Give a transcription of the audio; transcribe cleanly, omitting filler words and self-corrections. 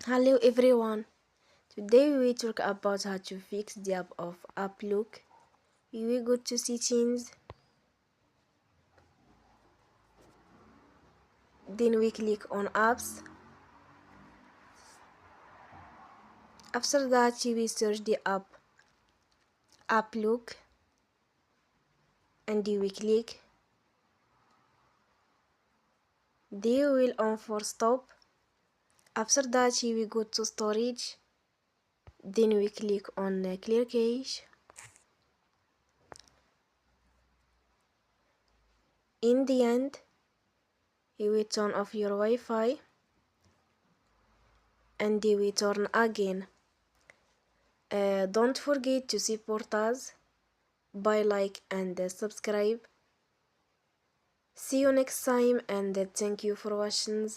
Hello everyone. Today we talk about how to fix the app of app look. We go to settings, then we click on apps. After that we search the app look and we click. Then we will on for stop. After that we go to storage, then we click on clear cache. In the end, you will turn off your Wi-Fi and you will turn again. Don't forget to support us by like and subscribe. See you next time and thank you for watching.